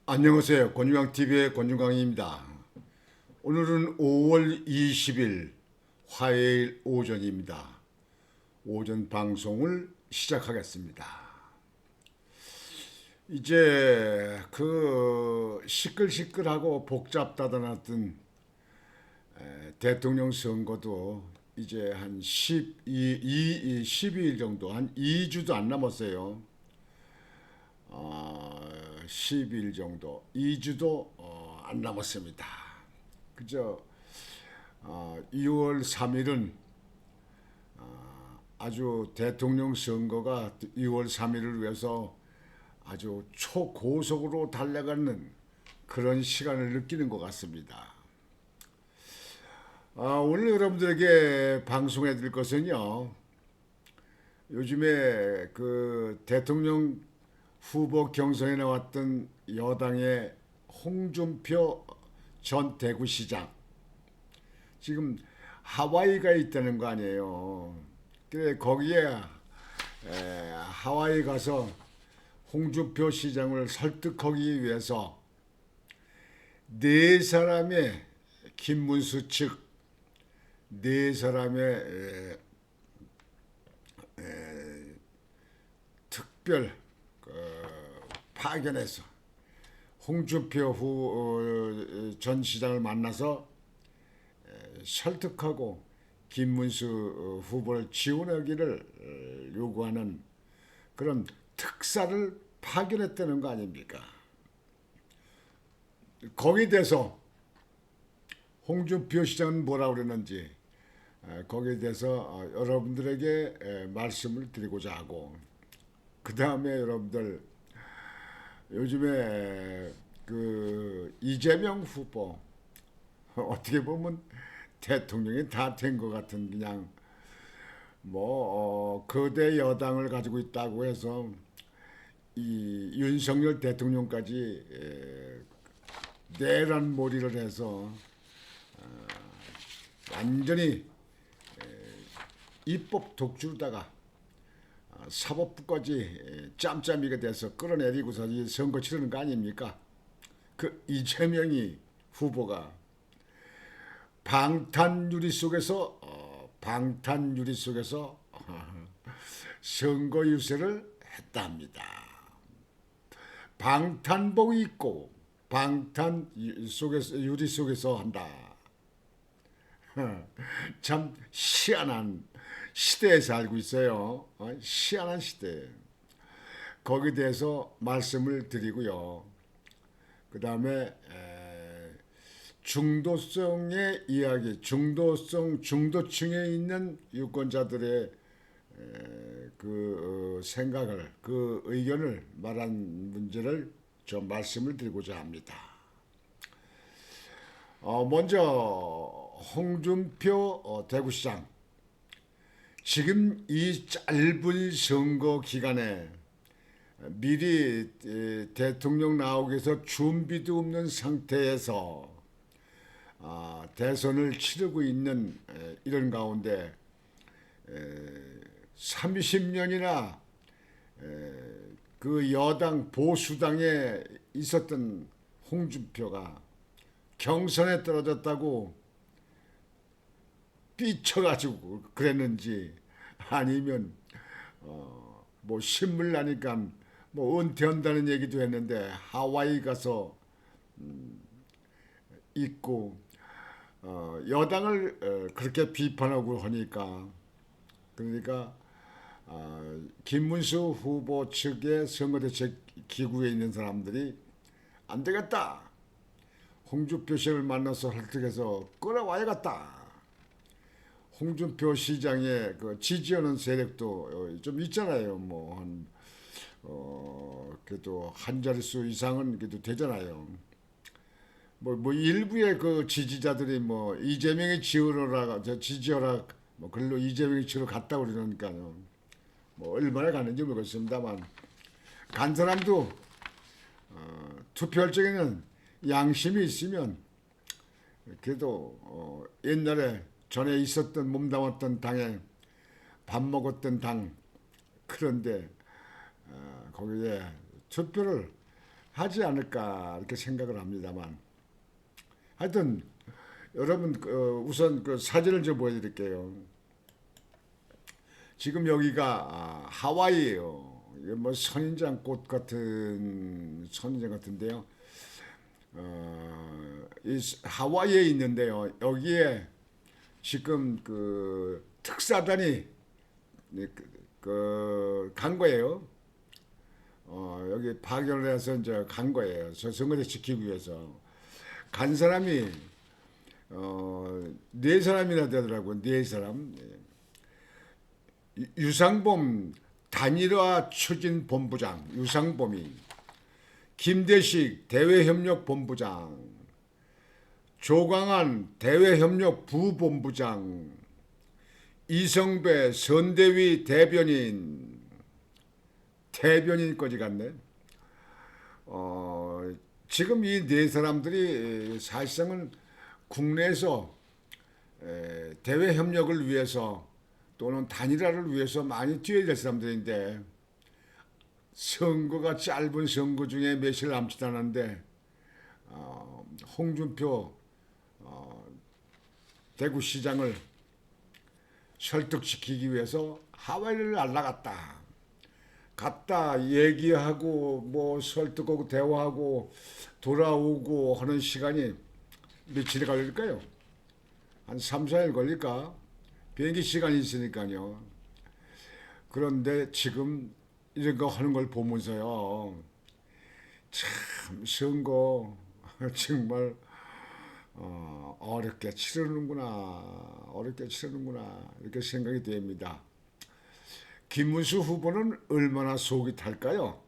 안녕하세요. 권중광TV의 권중광입니다. 오늘은 5월 20일 화요일 오전입니다. 오전 방송을 시작하겠습니다. 이제 그 시끌시끌하고 복잡다단했던 대통령 선거도 이제 한 12일 정도, 한 2주도 안 남았어요. 10일 정도, 2주도 안 남았습니다. 그저 2월 3일은 아주 대통령 선거가 2월 3일을 위해서 아주 초고속으로 달려가는 그런 시간을 느끼는 것 같습니다. 오늘 여러분들에게 방송해 드릴 것은요, 요즘에 그 대통령 후보 경선에 나왔던 여당의 홍준표 전 대구시장, 지금 하와이가 있다는 거 아니에요. 그래 거기에 하와이 가서 홍준표 시장을 설득하기 위해서 네 사람의, 김문수 측 네 사람의 특별 파견해서 홍준표 전 시장을 만나서 설득하고 김문수 후보를 지원하기를 요구하는 그런 특사를 파견했다는 거 아닙니까? 거기에 대해서 홍준표 시장은 뭐라고 그러는지 거기에 대해서 여러분들에게 말씀을 드리고자 하고, 그 다음에 여러분들 요즘에 그 이재명 후보 어떻게 보면 대통령이 다 된 것 같은, 그냥 뭐 거대 여당을 가지고 있다고 해서 이 윤석열 대통령까지 내란몰이를 해서 완전히 입법 독주로다가 사법부까지 짬짬이가 돼서 끌어내리고서 선거 치르는 거 아닙니까? 그 이재명이 후보가 방탄유리 속에서 선거 유세를 했다 합니다. 방탄복 입고 방탄 속에서, 유리 속에서 한다. 참 희한한 시대에 살고 있어요. 희한한 시대. 거기에 대해서 말씀을 드리고요. 그 다음에 중도성의 이야기, 중도층에 있는 유권자들의 그 생각을, 그 의견을 말한 문제를 좀 말씀을 드리고자 합니다. 먼저 홍준표 대구시장, 지금 이 짧은 선거 기간에 미리 대통령 나오기 위해서 준비도 없는 상태에서 대선을 치르고 있는 이런 가운데 30년이나 그 여당 보수당에 있었던 홍준표가 경선에 떨어졌다고 삐쳐가지고 그랬는지, 아니면 뭐 신물 나니까 뭐 은퇴한다는 얘기도 했는데 하와이 가서 있고 여당을 그렇게 비판하고 하니까, 그러니까 김문수 후보 측의 선거대책 기구에 있는 사람들이 안 되겠다, 홍준표 씨를 만나서 설득해서 끌어와야겠다. 홍준표 시장의 그 지지하는 세력도 좀 있잖아요. 뭐 한 그래도 한 자릿수 이상은 그래도 되잖아요. 뭐 일부의 그 지지자들이 뭐 이재명이 지으라, 저 지지하라, 뭐 글로 이재명이 지으러 갔다 그러니까요. 뭐 얼마나 가는지 모르겠습니다만 간 사람도 투표할 적에는 양심이 있으면 그래도 옛날에 전에 있었던, 몸담았던 당에 밥 먹었던 당, 그런데 거기에 투표를 하지 않을까 이렇게 생각을 합니다만 하여튼 여러분 우선 그 사진을 좀 보여드릴게요. 지금 여기가 하와이예요. 이게 뭐 선인장 꽃 같은 선인장 같은데요. 이 하와이에 있는데요. 여기에 지금 그 특사단이 간 거예요. 여기 파견을 해서 이제 간 거예요. 저 선거제 지키기 위해서 간 사람이 네 사람이나 되더라고요. 네 사람. 유상범 단일화 추진 본부장 유상범이, 김대식 대외협력본부장, 조광안 대외협력 부본부장, 이성배 선대위 대변인까지 갔네. 지금 이 네 사람들이 사실상은 국내에서 대외협력을 위해서 또는 단일화를 위해서 많이 뛰어야 될 사람들인데 선거가 짧은 선거 중에 며칠 남지 않았는데 홍준표 대구시장을 설득시키기 위해서 하와이를 날아갔다. 갔다 얘기하고 뭐 설득하고 대화하고 돌아오고 하는 시간이 며칠이 걸릴까요? 한 3, 4일 걸릴까? 비행기 시간이 있으니까요. 그런데 지금 이런 거 하는 걸 보면서요. 참 선거 정말 어렵게 치르는구나 이렇게 생각이 됩니다. 김문수 후보는 얼마나 속이 탈까요?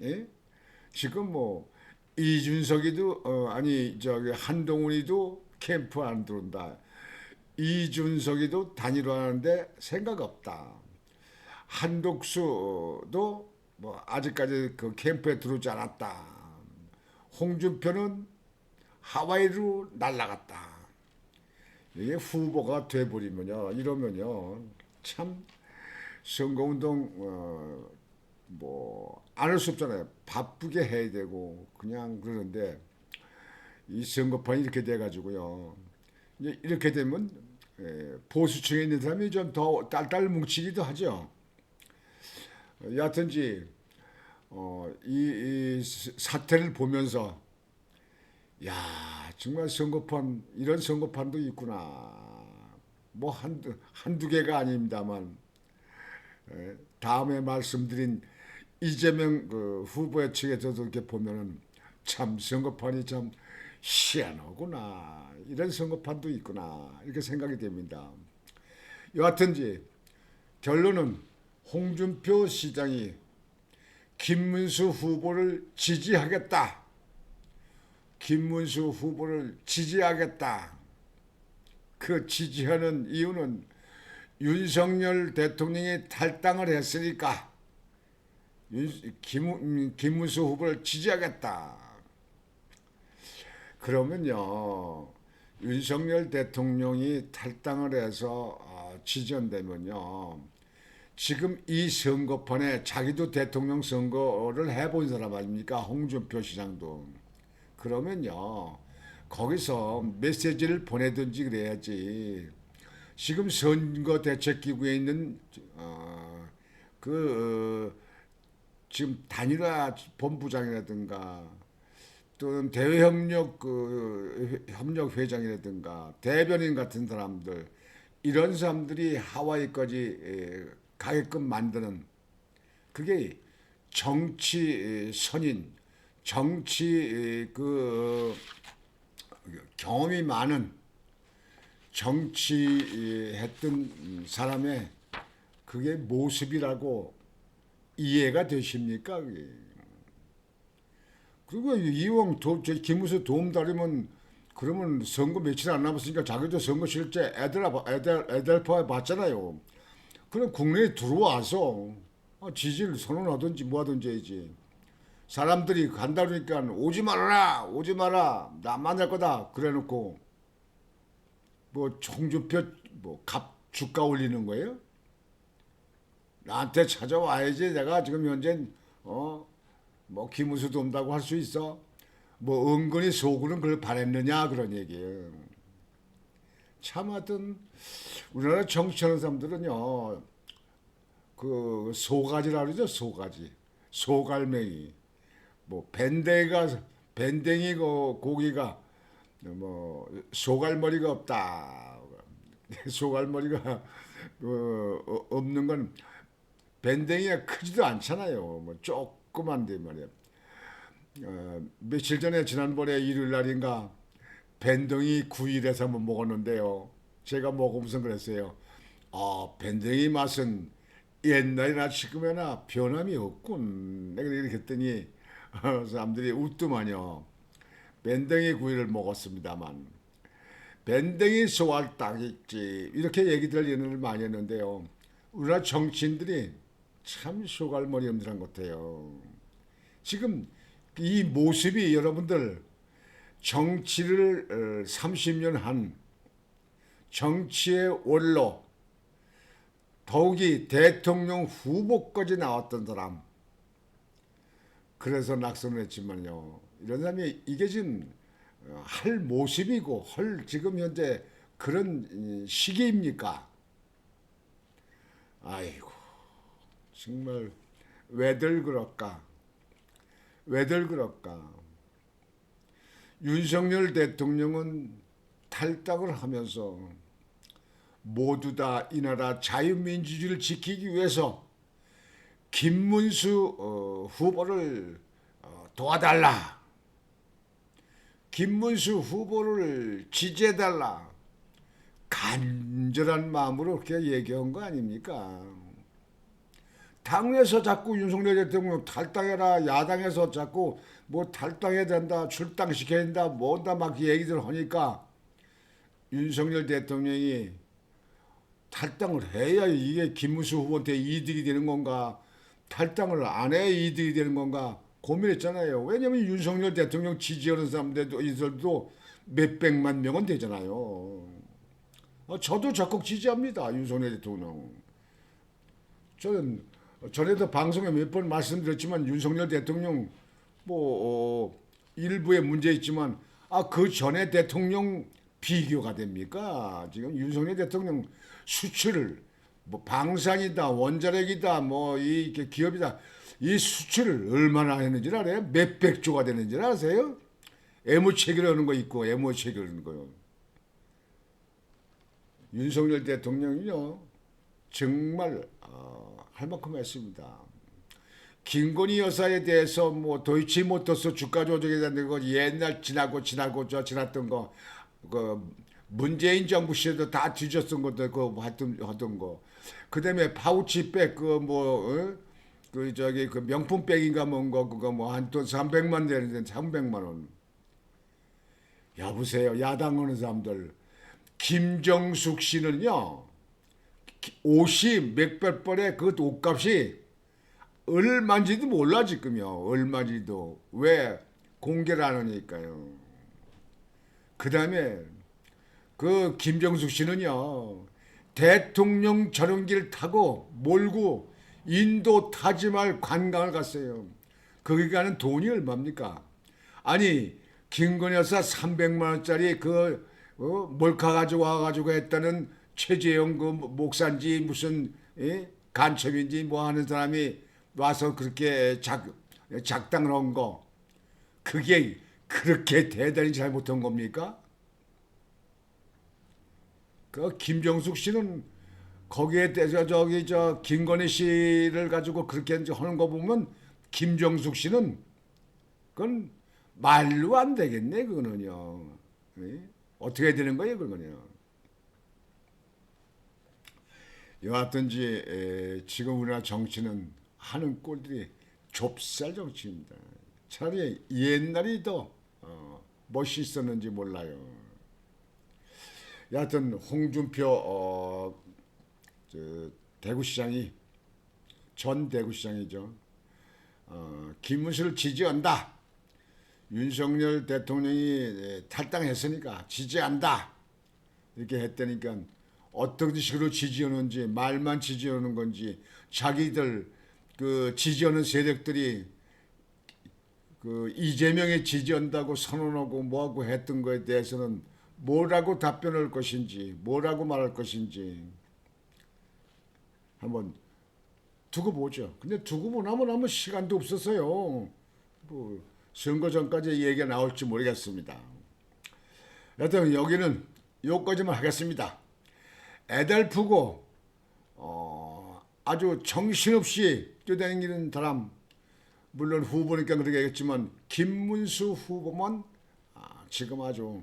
예? 지금 뭐 이준석이도 아니 저기 한동훈이도 캠프 안 들어온다. 이준석이도 단일화하는데 생각 없다. 한독수도 뭐 아직까지 그 캠프에 들어오지 않았다. 홍준표는 하와이로 날아갔다. 이게 후보가 돼버리면요, 이러면요, 참 선거운동 뭐 안 할 수 없잖아요. 바쁘게 해야 되고 그냥 그러는데 이 선거판이 이렇게 돼가지고요. 이제 이렇게 되면 보수층에 있는 사람이 좀 더 딸딸 뭉치기도 하죠. 여하튼지 이 사태를 보면서 야 정말 선거판 이런 선거판도 있구나. 뭐 한두 개가 아닙니다만 다음에 말씀드린 이재명 그 후보의 측에서도 이렇게 보면은 참 선거판이 참 희한하구나. 이런 선거판도 있구나. 이렇게 생각이 됩니다. 여하튼지 결론은 홍준표 시장이 김문수 후보를 지지하겠다. 김문수 후보를 지지하겠다. 그 지지하는 이유는 윤석열 대통령이 탈당을 했으니까 김문수 후보를 지지하겠다. 그러면요, 윤석열 대통령이 탈당을 해서 지전되면요, 지금 이 선거판에 자기도 대통령 선거를 해본 사람 아닙니까? 홍준표 시장도. 그러면요, 거기서 메시지를 보내든지 그래야지. 지금 선거대책기구에 있는 지금 단일화 본부장이라든가 또는 대외협력 협력회장이라든가 대변인 같은 사람들 이런 사람들이 하와이까지 가게끔 만드는 그게 정치 선인, 정치 경험이 많은 정치했던 사람의 그게 모습이라고 이해가 되십니까? 그리고 이왕 김무수 도움 달이면 그러면 선거 며칠 안 남았으니까 자기도 선거 실제 에델파 봤잖아요. 그럼 국내에 들어와서 지지를 선언하든지 뭐 하든지 해야지. 사람들이 간다 그러니까 오지 말아라 오지 마라 나 만날 거다 그래놓고 뭐 홍준표 뭐 주가 올리는 거예요? 나한테 찾아와야지. 내가 지금 현재 뭐 김문수도 온다고 할 수 있어. 뭐 은근히 속으로는 그걸 바랬느냐 그런 얘기예요. 참 하여튼 우리나라 정치하는 사람들은요 그 소가지라 그러죠. 소가지, 소갈맹이. 뭐 밴댕이 그 고기가 뭐 소갈머리가 없다. 소갈머리가 없는 건 밴댕이가 크지도 않잖아요. 뭐 조그만데 말이야. 며칠 전에 지난번에 일요일 날인가 밴댕이 구이래서 한번 먹었는데요. 제가 먹으면서 그랬어요. 밴댕이 맛은 옛날이나 지금이나 변함이 없군. 내가 이렇게 했더니 사람들이 웃더만요. 밴댕이 구이를 먹었습니다만 밴댕이 소알 딱 있지 이렇게 얘기들 예능을 많이 했는데요. 우리나라 정치인들이 참 쇼갈머리 엄들한 것 같아요. 지금 이 모습이 여러분들 정치를 30년 한 정치의 원로 더욱이 대통령 후보까지 나왔던 사람 그래서 낙선을 했지만요. 이런 사람이 이게 지금 할 모습이고 할 지금 현재 그런 시기입니까? 아이고 정말 왜들 그럴까? 왜들 그럴까? 윤석열 대통령은 탈당을 하면서 모두 다 이 나라 자유민주주의를 지키기 위해서 김문수 후보를 도와달라. 김문수 후보를 지지해달라. 간절한 마음으로 그렇게 얘기한 거 아닙니까? 당에서 자꾸 윤석열 대통령 탈당해라. 야당에서 자꾸 뭐 탈당해야 된다. 출당시켜야 된다. 뭐다 막 얘기들 하니까 윤석열 대통령이 탈당을 해야 이게 김문수 후보한테 이득이 되는 건가? 탈당을 안 해야 이득이 되는 건가? 고민했잖아요. 왜냐면 윤석열 대통령 지지하는 사람들도 몇백만 명은 되잖아요. 저도 적극 지지합니다. 윤석열 대통령. 저는 전에도 방송에 몇 번 말씀드렸지만 윤석열 대통령 뭐 일부에 문제 있지만 그 전에 대통령 비교가 됩니까? 지금 윤석열 대통령 수출을 뭐 방산이다 원자력이다 뭐 이 기업이다 이 수출을 얼마나 했는지 알아요? 몇백 조가 되는지 아세요? 애무 체결하는 거 있고 애무 체결하는 거요. 윤석열 대통령이요 정말 할 만큼 했습니다. 김건희 여사에 대해서 뭐 도이치모터스 주가 조작에 대한 거 옛날 지났던 거 그 문재인 정부 시절도 다 뒤졌던 것도 그 하던 거. 그다음에 파우치백 그 저기 그 명품백인가 뭔가 그거 뭐 한 돈 300만 되는데 300만 원. 여보세요. 야당 하는 사람들. 김정숙 씨는요. 옷이 몇백 벌에 그 옷값이 얼마인지도 몰라 지금요. 얼마인지도. 왜 공개를 안 하니까요. 그다음에 그 김정숙 씨는요. 대통령 전용기를 타고 몰고 인도 타지말 관광을 갔어요. 거기 가는 돈이 얼마입니까? 아니 김건희 여사 300만 원짜리 그 몰카 가지고 와가지고 했다는 최재형 그 목사인지 무슨 간첩인지 뭐 하는 사람이 와서 그렇게 작당을 한 거 그게 그렇게 대단히 잘못한 겁니까? 그 김정숙 씨는 거기에 대해서 김건희 씨를 가지고 그렇게 하는 거 보면 김정숙 씨는 그건 말로 안 되겠네 그거는요. 어떻게 되는 거예요 그거는요. 여하튼지 지금 우리나라 정치는 하는 꼴들이 좁쌀 정치입니다. 차라리 옛날이 더 멋있었는지 몰라요. 여하튼 홍준표 대구시장이 전 대구시장이죠. 김문수를 지지한다. 윤석열 대통령이 탈당했으니까 지지한다. 이렇게 했다니까 어떤 식으로 지지하는지 말만 지지하는 건지 자기들 그 지지하는 세력들이 그 이재명에 지지한다고 선언하고 뭐하고 했던 거에 대해서는 뭐라고 답변할 것인지, 뭐라고 말할 것인지 한번 두고 보죠. 근데 두고 보나면 아무 시간도 없었어요. 뭐 선거 전까지 얘기가 나올지 모르겠습니다. 여튼 여기는 여기까지만 하겠습니다. 애달프고 아주 정신없이 뛰어다니는 사람, 물론 후보니까 그러겠지만 김문수 후보만 지금 아주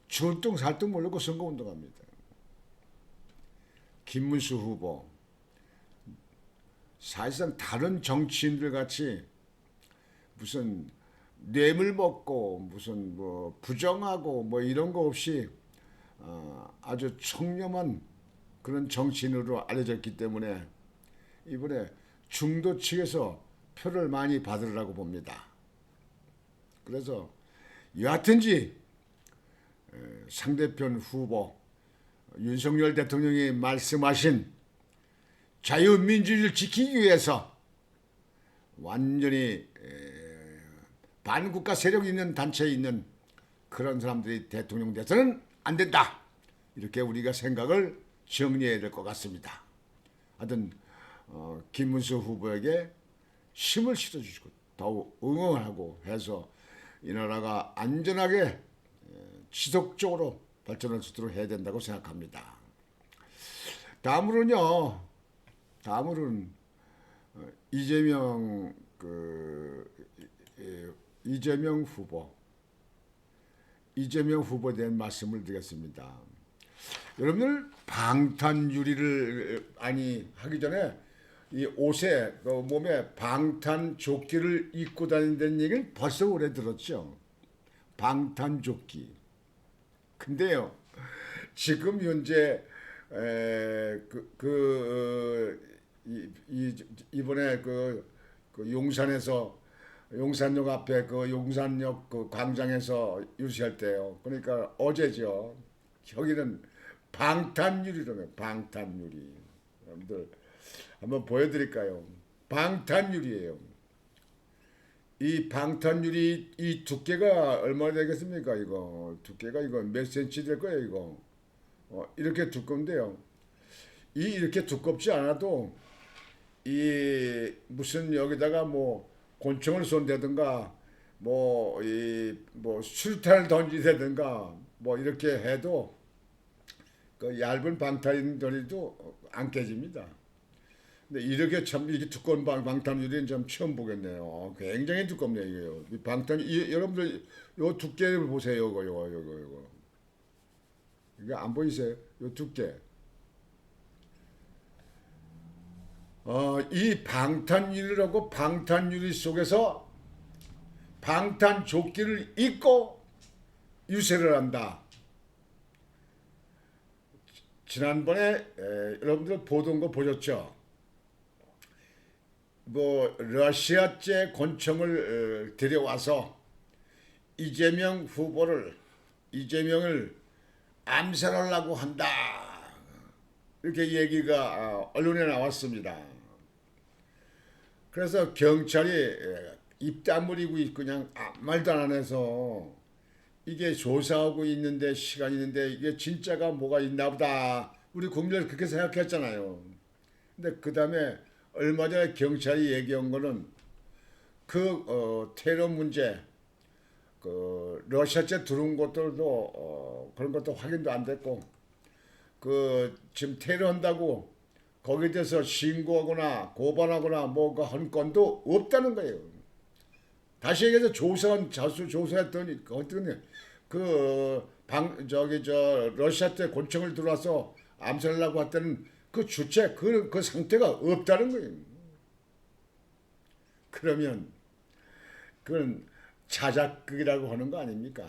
출동살동 모르고 선거운동합니다. 김문수 후보 사실상 다른 정치인들 같이 무슨 뇌물 먹고 무슨 뭐 부정하고 뭐 이런 거 없이 아주 청렴한 그런 정치인으로 알려졌기 때문에 이번에 중도 측에서 표를 많이 받으려고 봅니다. 그래서 여하튼지 상대편 후보 윤석열 대통령이 말씀하신 자유민주주의를 지키기 위해서 완전히 반국가 세력이 있는 단체에 있는 그런 사람들이 대통령 돼서는 안 된다. 이렇게 우리가 생각을 정리해야 될 것 같습니다. 하여튼 김문수 후보에게 힘을 실어주시고 더욱 응원하고 해서 이 나라가 안전하게 지속적으로 발전할 수 있도록 해야 된다고 생각합니다. 다음으로는 이재명 후보에 대한 말씀을 드리겠습니다. 여러분들 방탄유리를 하기 전에 이 옷에 몸에 방탄조끼를 입고 다닌다는 얘기는 벌써 오래 들었죠. 방탄조끼. 근데요, 지금 현재 이번에 그 용산역 앞에 그 용산역 그 광장에서 유세할 때요. 그러니까 어제죠. 여기는 방탄유리라며 방탄유리. 여러분들 한번 보여드릴까요? 방탄유리예요. 이 방탄유리 이 두께가 얼마나 되겠습니까? 이거 두께가 이거 몇 센치 될 거예요? 이거 이렇게 두꺼운데요. 이렇게 두껍지 않아도 이 무슨 여기다가 뭐 곤충을 쏜다든가 뭐 수류탄을 던지다든가 뭐 이렇게 해도 그 얇은 방탄유리도 안 깨집니다. 근데 이렇게 두꺼운 방탄유리는 좀 처음 보겠네요. 굉장히 두껍네요, 이게요. 여러분들 요 두께를 보세요, 이거. 이게 안 보이세요? 요 두께. 이 방탄유리라고 방탄유리 속에서 방탄조끼를 입고 유세를 한다. 지난번에 여러분들 보던 거 보셨죠? 뭐 러시아제 권총을 들여와서 이재명을 암살하려고 한다. 이렇게 얘기가 언론에 나왔습니다. 그래서 경찰이 입 다물고 그냥 아무 말도 안 해서 이게 조사하고 있는데 시간이 있는데 이게 진짜가 뭐가 있나 보다. 우리 국민들 그렇게 생각했잖아요. 근데 그 다음에 얼마 전에 경찰이 얘기한 거는 테러 문제, 러시아제 들어온 것들도 그런 것도 확인도 안 됐고, 지금 테러한다고 거기에 대해서 신고하거나 고발하거나 뭐가 한 건도 없다는 거예요. 다시 얘기해서 조사했더니 러시아제 권총을 들어와서 암살하려고 했다는 그 주체, 그 상태가 없다는 거예요. 그러면 그건 자작극이라고 하는 거 아닙니까?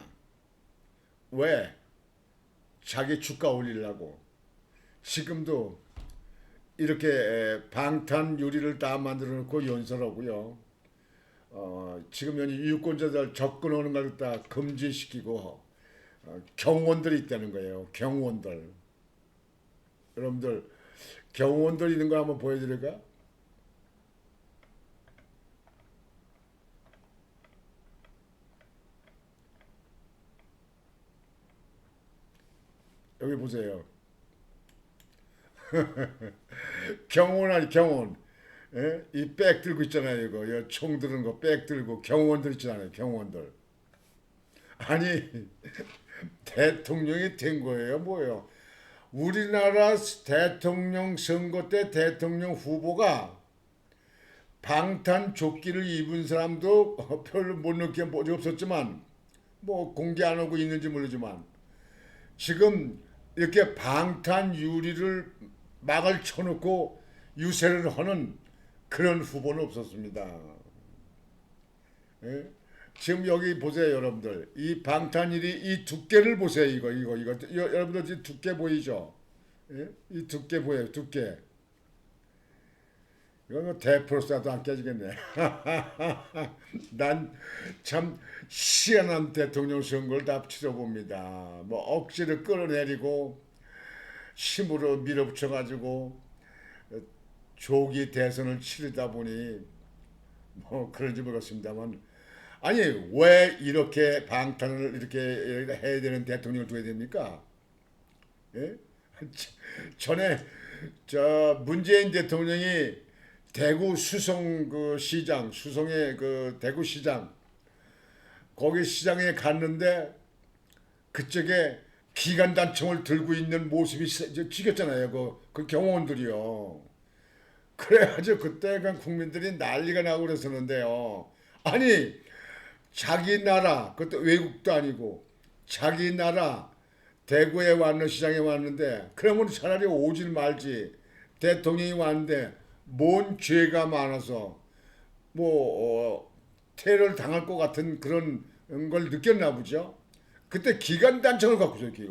왜? 자기 주가 올리려고. 지금도 이렇게 방탄유리를 다 만들어 놓고 연설하고요. 지금 현재 유권자들 접근하는 걸 다 금지시키고 경호원들이 있다는 거예요. 경호원들. 여러분들 경호원들 있는 거 한번 보여드릴까? 여기 보세요. 경호원 아니 경호원. 예? 이 백 들고 있잖아요. 이거 총 드는 거 백 들고 경호원들 있잖아요. 경호원들. 아니 대통령이 된 거예요. 뭐예요? 우리나라 대통령 선거 때 대통령 후보가 방탄조끼를 입은 사람도 별로 못 느끼는 게 없었지만 뭐 공개 안 하고 있는지 모르지만 지금 이렇게 방탄 유리를 막을 쳐놓고 유세를 하는 그런 후보는 없었습니다. 예? 지금 여기 보세요, 여러분들. 이 방탄유리 이 두께를 보세요. 이거. 여러분들 이 두께 보이죠? 예? 이 두께 보여요, 두께. 이거 대포로서도 안 깨지겠네. 난 참 희한한 대통령 선거를 다 치러봅니다. 뭐 억지로 끌어내리고 힘으로 밀어붙여가지고 조기 대선을 치르다 보니 뭐 그런지 모르겠습니다만 아니 왜 이렇게 방탄을 이렇게 해야 되는 대통령을 둬야 됩니까? 예? 전에 저 문재인 대통령이 대구 수성 그 시장 수성의 그 대구 시장 거기 시장에 갔는데 그쪽에 기관단총을 들고 있는 모습이 찍혔잖아요. 그 경호원들이요. 그래가지고 그때 그 국민들이 난리가 나고 그랬었는데요. 아니 자기 나라 그것도 외국도 아니고 자기 나라 대구에 왔는 시장에 왔는데 그러면 차라리 오질 말지 대통령이 왔는데 뭔 죄가 많아서 테러를 당할 것 같은 그런 걸 느꼈나 보죠. 그때 기관단총을 갖고서 이렇게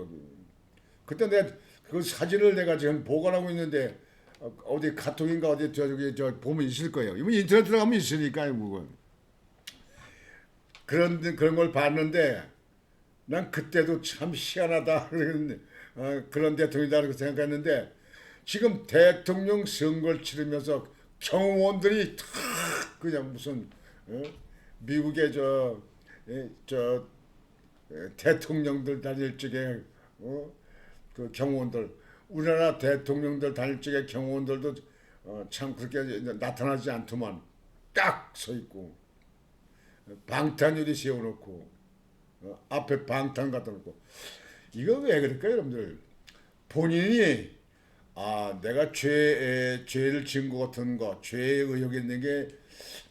그때 내가 그 사진을 내가 지금 보관하고 있는데 어디 카톡인가 어디 저기 저 보면 있을 거예요. 이번 인터넷 들어가면 있으니까요, 뭐 그런 걸 봤는데 난 그때도 참 희한하다 그런 대통령이다 이렇게 생각했는데 지금 대통령 선거를 치르면서 경호원들이 탁 그냥 무슨 미국의 저 대통령들 다닐 적에 그 경호원들 우리나라 대통령들 다닐 적에 경호원들도 참 그렇게 나타나지 않더만 딱 서 있고 방탄유리 세워놓고 앞에 방탄 갖다 놓고 이거 왜 그럴까요, 여러분들? 본인이 내가 죄를 지은 것 같은 거, 죄에 의혹이 있는 게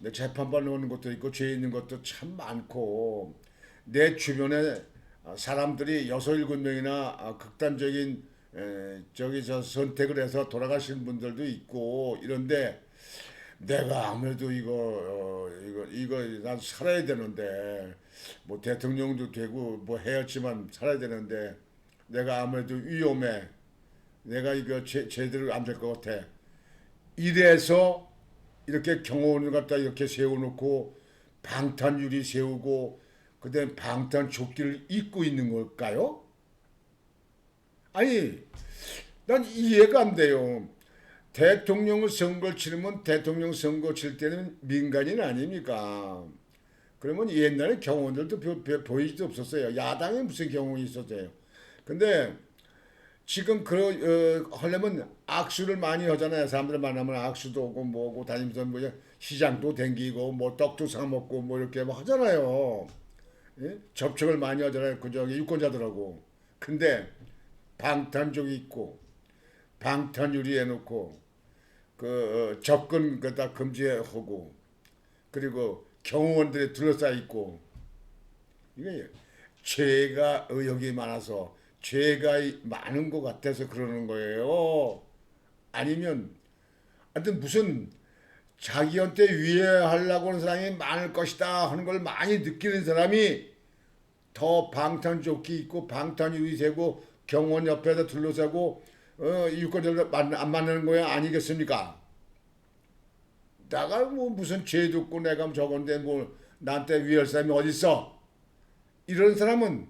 내 재판받는 오는 것도 있고 죄 있는 것도 참 많고 내 주변에 사람들이 6-7명이나 극단적인 저기서 선택을 해서 돌아가신 분들도 있고 이런데 내가 아무래도 이거 난 살아야 되는데 뭐 대통령도 되고 뭐 해였지만 살아야 되는데 내가 아무래도 위험해. 내가 이거 제대로 안 될 것 같아. 이래서 이렇게 경호원을 갖다 이렇게 세워놓고 방탄유리 세우고 그다음 방탄조끼를 입고 있는 걸까요? 아니 난 이해가 안 돼요. 대통령 선거를 치르면 대통령 선거 칠 때는 민간인 아닙니까? 그러면 옛날에 경호원들도 보이지도 없었어요. 야당에 무슨 경호원이 있었어요. 근데 지금 하려면 악수를 많이 하잖아요. 사람들 만나면 악수도 오고 뭐고 다니면서 뭐 시장도 댕기고 뭐 떡도 사 먹고 뭐 이렇게 뭐 하잖아요. 예? 접촉을 많이 하잖아요. 그 저기 유권자들하고. 근데 방탄족이 있고 방탄유리 해놓고 접근 그다 금지하고 그리고 경호원들이 둘러싸여 있고 이게 죄가 의혹이 많아서 죄가 많은 것 같아서 그러는 거예요. 아니면 하여튼 무슨 자기한테 위해하려고 하는 사람이 많을 것이다 하는 걸 많이 느끼는 사람이 더 방탄조끼 입고 방탄유리 세고 경호원 옆에서 둘러싸고 유권자들 안 만나는 거야 아니겠습니까? 내가 뭐 무슨 죄 듣고 내가 저건데 뭐 나한테 위할 사람이 어딨어? 이런 사람은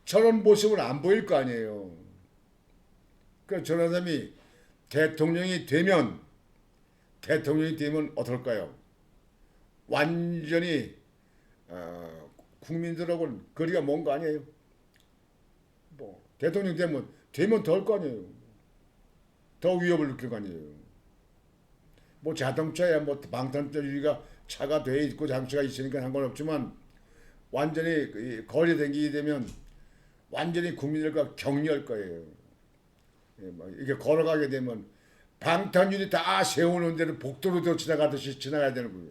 저런 모습을 안 보일 거 아니에요. 그러니까 저런 사람이 대통령이 되면 어떨까요? 완전히 국민들하고는 거리가 먼 거 아니에요. 뭐 대통령 되면 되면 더 할 거 아니에요. 더 위협을 느낄 거 아니에요. 뭐 자동차야 뭐 방탄소년이가 차가 돼 있고 장치가 있으니까 상관없지만 완전히 거리 댕기게 되면 완전히 국민들과 격리할 거예요. 예, 막 이게 걸어가게 되면 방탄유리 다 세우는 데는 복도로 지나가듯이 지나가야 되는 거예요.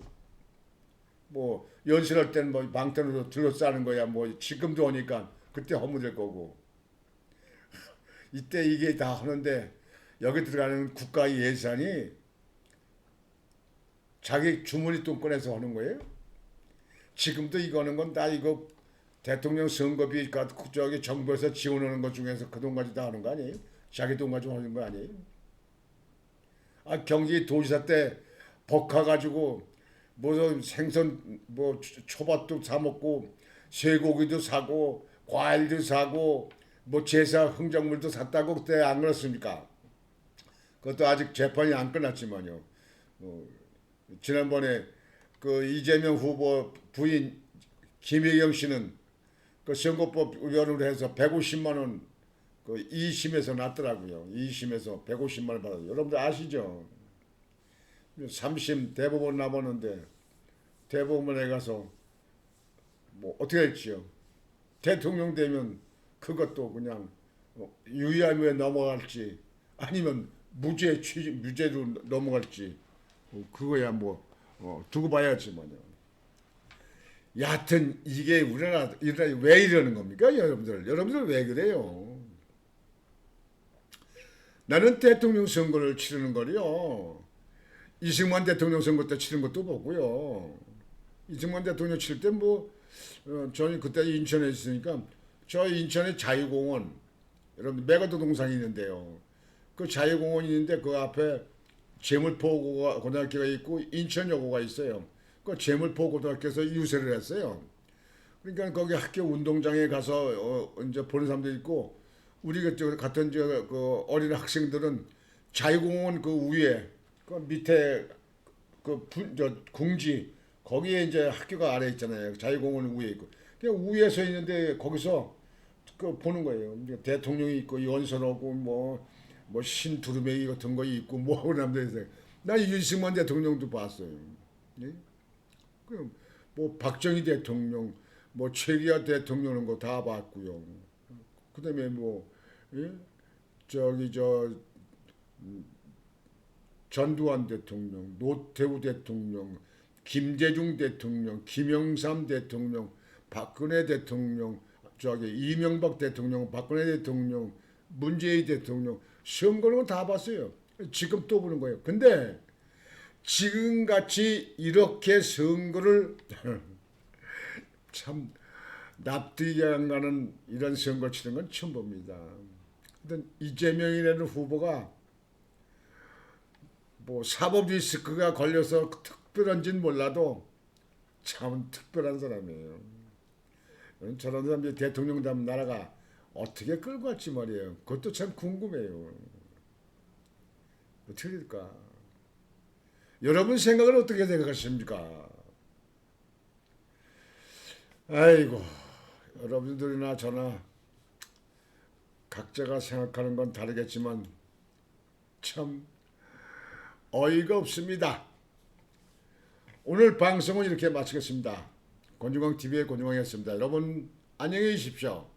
뭐 연설할 때는 뭐 방탄으로 둘러싸는 거야. 뭐 지금도 오니까 그때 허무될 거고 이때 이게 다 하는데 여기 들어가는 국가 예산이 자기 주머니 똥꼬에서 하는 거예요. 지금도 이거 하는 건 다 이거 대통령 선거비 저기 정부에서 지원하는 것 중에서 그 돈 가지고 다 하는 거 아니에요? 자기 돈 가지고 하는 거 아니에요? 아 경기도지사 때 법카 가지고 무슨 생선 뭐 초밥도 사 먹고 쇠고기도 사고 과일도 사고 뭐 제사 흥정물도 샀다고 그때 안 그렇습니까? 그것도 아직 재판이 안 끝났지만요. 지난번에 그 이재명 후보 부인 김혜경 씨는 그 선거법 위반으로 해서 150만 원 그 2심에서 났더라고요. 2심에서 150만 원 받아요. 여러분들 아시죠? 3심 대법원 남았는데 대법원에 가서 뭐 어떻게 할지요? 대통령 되면 그것도 그냥 유의하며 넘어갈지 아니면 무죄로 넘어갈지 그거야 뭐 두고 봐야지만요. 여하튼 이게 우리나라 왜 이러는 겁니까, 여러분들? 여러분들 왜 그래요? 나는 대통령 선거를 치르는 거요. 이승만 대통령 선거 때 치른 것도 보고요. 이승만 대통령 칠 때 뭐 저는 그때 인천에 있으니까 저 인천에 자유공원 여러분 메가도 동상이 있는데요. 그 자유공원이 있는데 그 앞에 제물포 고등학교가 있고 인천여고가 있어요. 그 제물포 고등학교에서 유세를 했어요. 그러니까 거기 학교 운동장에 가서 이제 보는 사람도 있고 우리 같은 그 어린 학생들은 자유공원 그 위에 그 밑에 저 궁지 거기에 이제 학교가 아래 있잖아요. 자유공원 위에 있고 그냥 위에 서 있는데 거기서 그 보는 거예요. 대통령이 있고 연설하고 뭐 신두루매기 같은 거 있고 뭐 하고 남들이 나 이승만 대통령도 봤어요. 예? 뭐 박정희 대통령, 뭐 최기하 대통령 거 다 봤고요. 그다음에 뭐 예? 저기 전두환 대통령, 노태우 대통령, 김대중 대통령, 김영삼 대통령, 박근혜 대통령, 저기 이명박 대통령, 박근혜 대통령, 문재인 대통령 선거는 거 다 봤어요. 지금 또 보는 거예요. 근데 지금같이 이렇게 선거를 참 납득이 안 가는 이런 선거 치는 건 처음 봅니다. 근데 이재명이라는 후보가 뭐 사법 리스크가 걸려서 특별한지는 몰라도 참 특별한 사람이에요. 저런 사람이 대통령 되면 나라가 어떻게 끌고 갈지 말이에요. 그것도 참 궁금해요. 어떻게 될까? 여러분 생각은 어떻게 생각하십니까? 아이고, 여러분들이나 저나 각자가 생각하는 건 다르겠지만 참 어이가 없습니다. 오늘 방송은 이렇게 마치겠습니다. 권중광TV의 권중광이었습니다. 여러분 안녕히 계십시오.